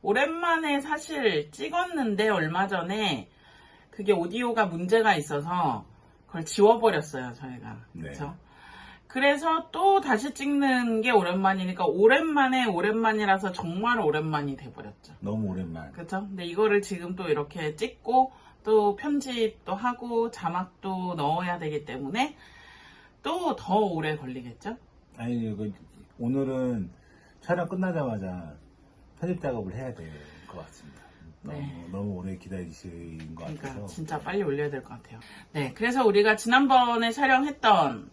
오랜만에 사실 찍었는데 얼마 전에 그게 오디오가 문제가 있어서 그걸 지워버렸어요, 저희가. 네. 그렇죠? 그래서 또 다시 찍는 게 오랜만이니까 오랜만이라서 정말 오랜만이 돼버렸죠. 너무 오랜만. 그렇죠? 근데 이거를 지금 또 이렇게 찍고 또 편집도 하고 자막도 넣어야 되기 때문에 또 더 오래 걸리겠죠? 아니, 오늘은 촬영 끝나자마자 편집 작업을 해야 될 것 같습니다. 네. 너무 오래 기다리신 것 그러니까 같아서. 진짜 빨리 올려야 될 것 같아요. 네, 그래서 우리가 지난번에 촬영했던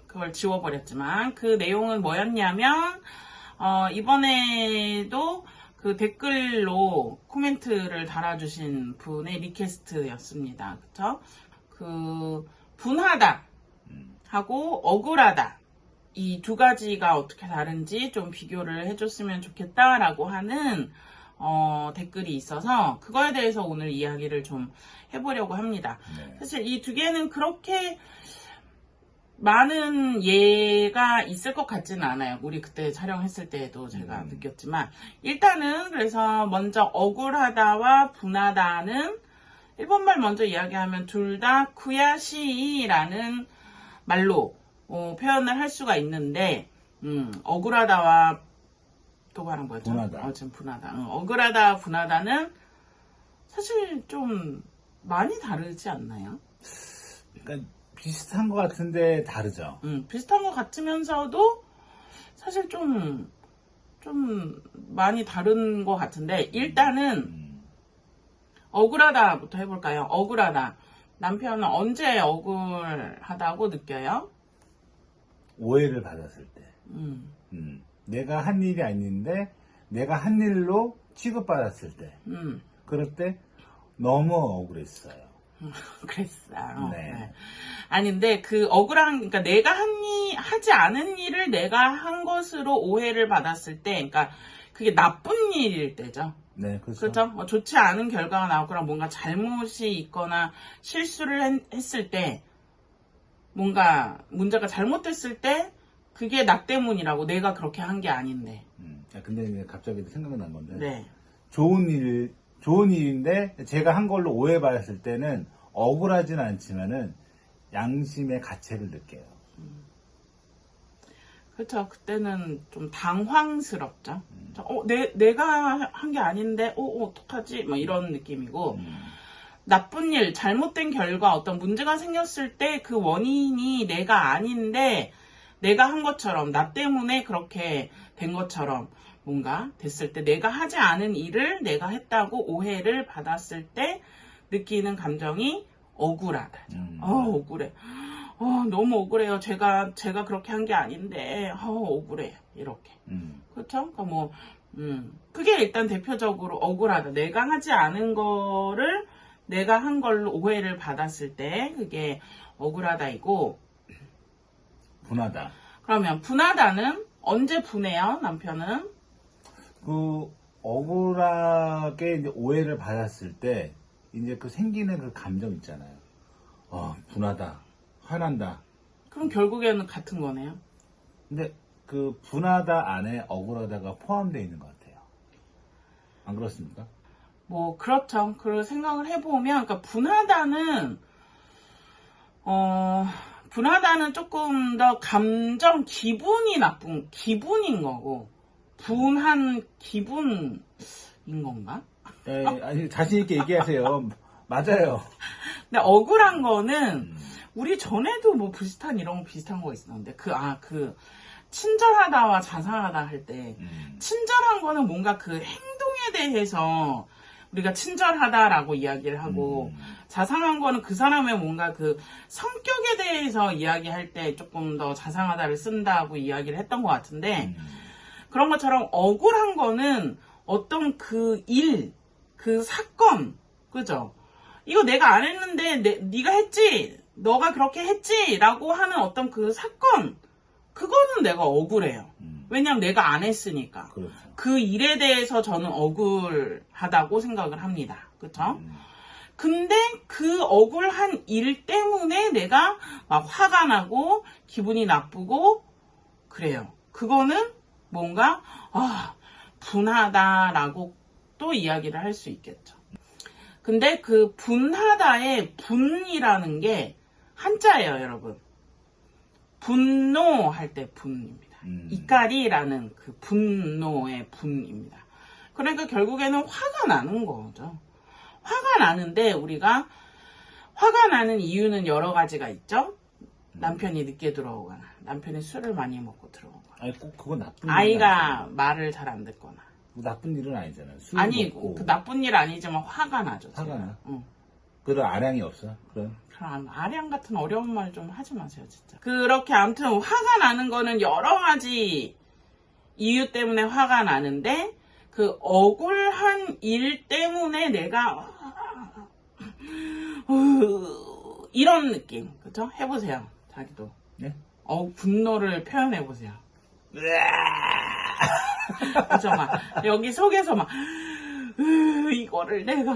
그걸 지워버렸지만 그 내용은 뭐였냐면 이번에도 그 댓글로 코멘트를 달아주신 분의 리퀘스트였습니다. 그쵸? 그 분하다 하고 억울하다 이 두 가지가 어떻게 다른지 좀 비교를 해줬으면 좋겠다라고 하는 댓글이 있어서 그거에 대해서 오늘 이야기를 좀 해보려고 합니다. 네. 사실 이 두 개는 그렇게 많은 예가 있을 것 같지는 않아요. 우리 그때 촬영했을 때에도 제가 느꼈지만 일단은 그래서 먼저 억울하다와 분하다는 일본말 먼저 이야기하면 둘 다 쿠야시라는 말로 표현을 할 수가 있는데 억울하다와 또 하는 거였죠? 분하다. 지금 분하다. 억울하다, 분하다는 사실 좀 많이 다르지 않나요? 그러니까 비슷한 것 같은데 다르죠. 비슷한 것 같으면서도 사실 좀 많이 다른 것 같은데 일단은 억울하다부터 해볼까요? 억울하다. 남편은 언제 억울하다고 느껴요? 오해를 받았을 때. 내가 한 일이 아닌데 내가 한 일로 취급받았을 때. 그럴 때 너무 억울했어요. 그랬어요. 네. 네. 아닌데 그 억울한 그러니까 내가 하지 않은 일을 내가 한 것으로 오해를 받았을 때, 그러니까 그게 나쁜 일일 때죠. 네, 그렇죠. 그렇죠? 좋지 않은 결과가 나오거나 뭔가 잘못이 있거나 실수를 했을 때 뭔가 문제가 잘못됐을 때 그게 나 때문이라고 내가 그렇게 한 게 아닌데. 근데 이제 갑자기 생각난 건데. 네. 좋은 일인데 제가 한 걸로 오해받았을 때는 억울하진 않지만은 양심의 가책을 느껴요. 그렇죠. 그때는 좀 당황스럽죠. 내가 한 게 아닌데, 어떡하지? 뭐 이런 느낌이고, 나쁜 일, 잘못된 결과, 어떤 문제가 생겼을 때 그 원인이 내가 아닌데, 내가 한 것처럼, 나 때문에 그렇게 된 것처럼 뭔가 됐을 때, 내가 하지 않은 일을 내가 했다고 오해를 받았을 때 느끼는 감정이 억울하다. 억울해. 너무 억울해요. 제가 그렇게 한 게 아닌데, 억울해. 이렇게. 그렇죠? 그러니까 그게 일단 대표적으로 억울하다. 내가 하지 않은 거를 내가 한 걸로 오해를 받았을 때, 그게 억울하다이고. 분하다. 그러면 분하다는 언제 분해요, 남편은? 억울하게 이제 오해를 받았을 때, 이제 생기는 그 감정 있잖아요. 분하다. 화난다. 그럼 결국에는 같은 거네요. 근데 그 분하다 안에 억울하다가 포함되어 있는 것 같아요. 안 그렇습니까? 그렇죠. 그걸 생각을 해보면, 그러니까 분하다는 조금 더 기분이 나쁜, 기분인 거고, 분한 기분인 건가? 아니, 자신있게 얘기하세요. 맞아요. 근데 억울한 거는, 우리 전에도 비슷한 거 있었는데, 친절하다와 자상하다 할 때, 친절한 거는 뭔가 그 행동에 대해서 우리가 친절하다라고 이야기를 하고, 자상한 거는 그 사람의 뭔가 그 성격에 대해서 이야기할 때 조금 더 자상하다를 쓴다고 이야기를 했던 것 같은데, 그런 것처럼 억울한 거는 어떤 그 사건, 그죠? 이거 내가 안 했는데 네가 했지? 너가 그렇게 했지? 라고 하는 어떤 그 사건, 그거는 내가 억울해요. 왜냐면 내가 안 했으니까. 그렇죠. 그 일에 대해서 저는 억울하다고 생각을 합니다. 그쵸? 근데 그 억울한 일 때문에 내가 막 화가 나고 기분이 나쁘고 그래요. 그거는 뭔가 분하다라고 또 이야기를 할 수 있겠죠. 근데 그 분하다의 분이라는 게 한자예요, 여러분. 분노할 때 분입니다. 이까리라는 그 분노의 분입니다. 그러니까 결국에는 화가 나는 거죠. 화가 나는데 우리가 화가 나는 이유는 여러 가지가 있죠. 남편이 늦게 들어오거나 남편이 술을 많이 먹고 들어오거나 아니 꼭 그건 나쁜 일은 아이가 말을 잘 안 듣거나 나쁜 일은 아니잖아요. 술 아니 먹고 그 나쁜 일 아니지만 화가 나죠. 화가 제가. 나? 응. 그런 아량이 없어? 그럼 그럼 아량 같은 어려운 말 좀 하지 마세요, 진짜. 그렇게 아무튼 화가 나는 거는 여러 가지 이유 때문에 화가 나는데 그 억울한 일 때문에 내가 이런 느낌, 그죠? 해보세요, 자기도. 네? 분노를 표현해보세요. 그죠? 막 여기 속에서 막 이거를 내가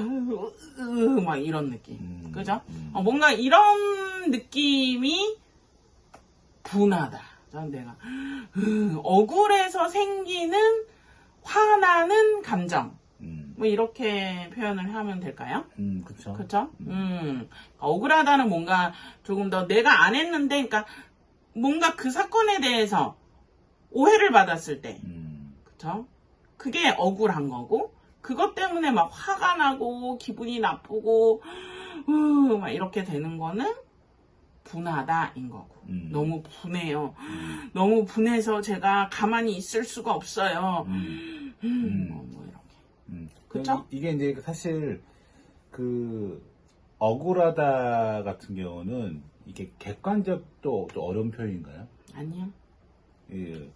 막 이런 느낌, 그죠? 뭔가 이런 느낌이 분하다. 전 내가 억울해서 생기는 화나는 감정. 뭐 이렇게 표현을 하면 될까요? 그쵸. 그렇죠? 억울하다는 뭔가 조금 더 내가 안 했는데, 그러니까 뭔가 그 사건에 대해서 오해를 받았을 때, 그렇죠? 그게 억울한 거고, 그것 때문에 막 화가 나고 기분이 나쁘고 막 이렇게 되는 거는 분하다인 거고. 너무 분해요. 너무 분해서 제가 가만히 있을 수가 없어요. 뭐 이렇게. 그쵸? 이게 이제 사실 그 억울하다 같은 경우는 이게 객관적도 또 어려운 표현인가요? 아니요. 예.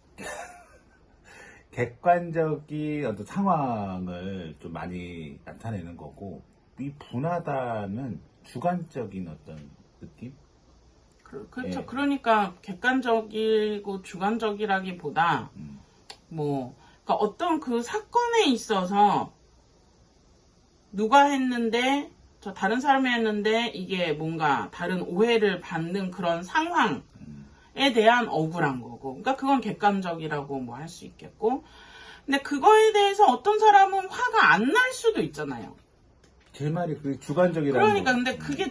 객관적인 어떤 상황을 좀 많이 나타내는 거고, 이 분하다는 주관적인 어떤 느낌? 그렇죠. 예. 그러니까 객관적이고 주관적이라기보다 뭐 그러니까 어떤 그 사건에 있어서 누가 했는데 저 다른 사람이 했는데 이게 뭔가 다른 오해를 받는 그런 상황에 대한 억울한 거고, 그러니까 그건 객관적이라고 뭐 할 수 있겠고, 근데 그거에 대해서 어떤 사람은 화가 안 날 수도 있잖아요. 제 말이 그 주관적이라는 그러니까 거. 근데 그게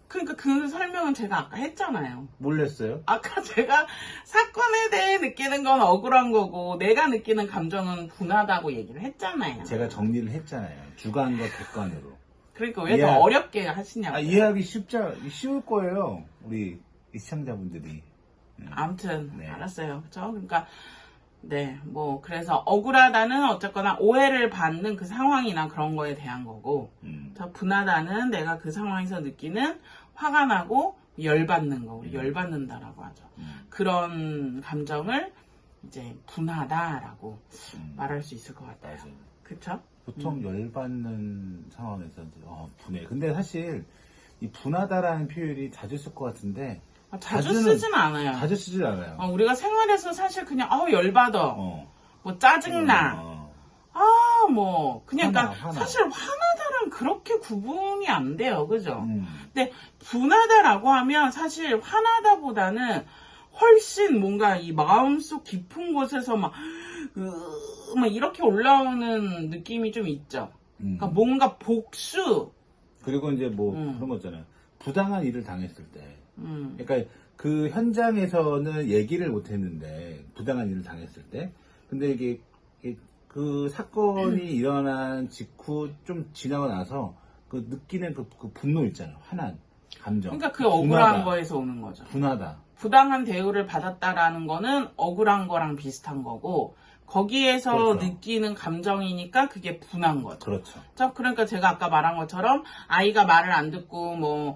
그러니까 그 설명은 제가 아까 했잖아요. 몰랐어요? 아까 제가 사건에 대해 느끼는 건 억울한 거고 내가 느끼는 감정은 분하다고 얘기를 했잖아요. 제가 정리를 했잖아요. 주관과 객관으로. 그러니까 왜 더 어렵게 하시냐고요. 이해하기 쉬울 거예요. 우리 이 시청자분들이. 아무튼 네. 알았어요. 그렇죠? 그러니까 네, 뭐 그래서 억울하다는 어쨌거나 오해를 받는 그 상황이나 그런 거에 대한 거고, 저 분하다는 내가 그 상황에서 느끼는 화가 나고 열받는 거, 우리 열받는다라고 하죠. 그런 감정을 이제 분하다라고 말할 수 있을 것 같아요. 맞아요. 그쵸? 보통 열받는 상황에서 이제 분해. 근데 사실 이 분하다라는 표현이 자주 쓸 것 같은데 자주 쓰진 않아요. 자주 쓰질 않아요. 우리가 생활에서 사실 그냥 열받아, 뭐 짜증나, 뭐 그냥 그러니까 사실 화나다랑 그렇게 구분이 안 돼요, 그죠? 근데 분하다라고 하면 사실 화나다보다는 훨씬 뭔가 이 마음속 깊은 곳에서 막 이렇게 올라오는 느낌이 좀 있죠. 그러니까 뭔가 복수. 그리고 이제 뭐 그런 거 있잖아요. 부당한 일을 당했을 때. 그러니까 그 현장에서는 얘기를 못 했는데, 부당한 일을 당했을 때. 근데 이게 그 사건이 일어난 직후 좀 지나고 나서 그 느끼는 그 분노 있잖아요. 화난 감정. 그러니까 그 억울한 거에서 오는 거죠. 분하다. 부당한 대우를 받았다라는 거는 억울한 거랑 비슷한 거고, 거기에서 그렇죠. 느끼는 감정이니까 그게 분한 거죠. 그렇죠. 그러니까 제가 아까 말한 것처럼 아이가 말을 안 듣고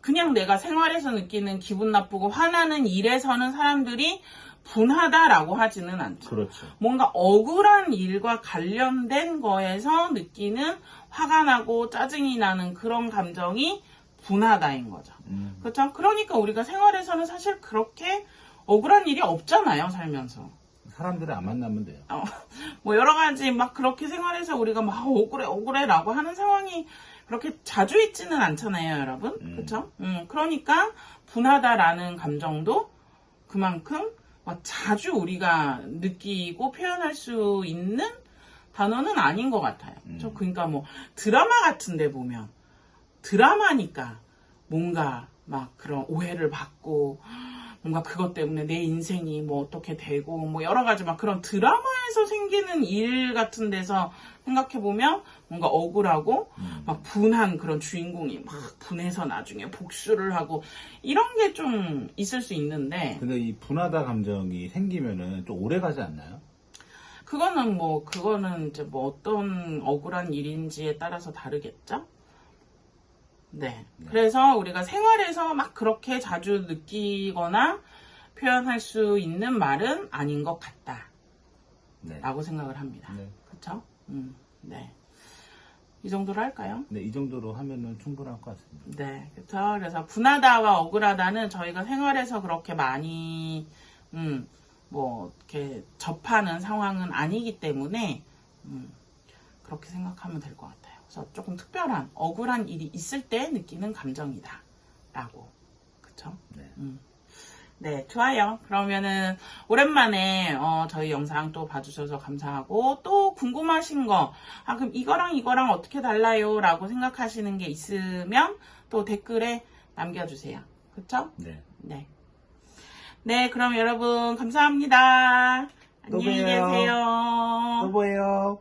그냥 내가 생활에서 느끼는 기분 나쁘고 화나는 일에서는 사람들이 분하다라고 하지는 않죠. 그렇죠. 뭔가 억울한 일과 관련된 거에서 느끼는 화가 나고 짜증이 나는 그런 감정이 분하다인 거죠. 그렇죠? 그러니까 우리가 생활에서는 사실 그렇게 억울한 일이 없잖아요, 살면서. 사람들을 안 만나면 돼요. 뭐 여러 가지 막 그렇게 생활에서 우리가 막 억울해라고 하는 상황이 그렇게 자주 있지는 않잖아요, 여러분. 그렇죠? 그러니까 분하다라는 감정도 그만큼 자주 우리가 느끼고 표현할 수 있는 단어는 아닌 것 같아요. 그러니까 뭐 드라마 같은데 보면 드라마니까 뭔가 막 그런 오해를 받고 뭔가 그것 때문에 내 인생이 뭐 어떻게 되고 뭐 여러 가지 막 그런 드라마에서 생기는 일 같은 데서 생각해보면 뭔가 억울하고 막 분한 그런 주인공이 막 분해서 나중에 복수를 하고 이런 게 좀 있을 수 있는데 근데 이 분하다 감정이 생기면은 좀 오래 가지 않나요? 그거는 이제 뭐 어떤 억울한 일인지에 따라서 다르겠죠? 네. 그래서 우리가 생활에서 막 그렇게 자주 느끼거나 표현할 수 있는 말은 아닌 것 같다. 네. 라고 생각을 합니다. 네. 그쵸? 네. 이 정도로 할까요? 네, 이 정도로 하면은 충분할 것 같습니다. 네. 그쵸? 그래서 분하다와 억울하다는 저희가 생활에서 그렇게 많이, 이렇게 접하는 상황은 아니기 때문에, 그렇게 생각하면 될 것 같아요. 그래서 조금 특별한, 억울한 일이 있을 때 느끼는 감정이다. 라고. 그쵸? 네. 네, 좋아요. 그러면은, 오랜만에, 저희 영상 또 봐주셔서 감사하고, 또 궁금하신 거, 그럼 이거랑 어떻게 달라요? 라고 생각하시는 게 있으면, 또 댓글에 남겨주세요. 그쵸? 네. 네. 네, 그럼 여러분, 감사합니다. 또 안녕히 봬요. 계세요. 또 봬요.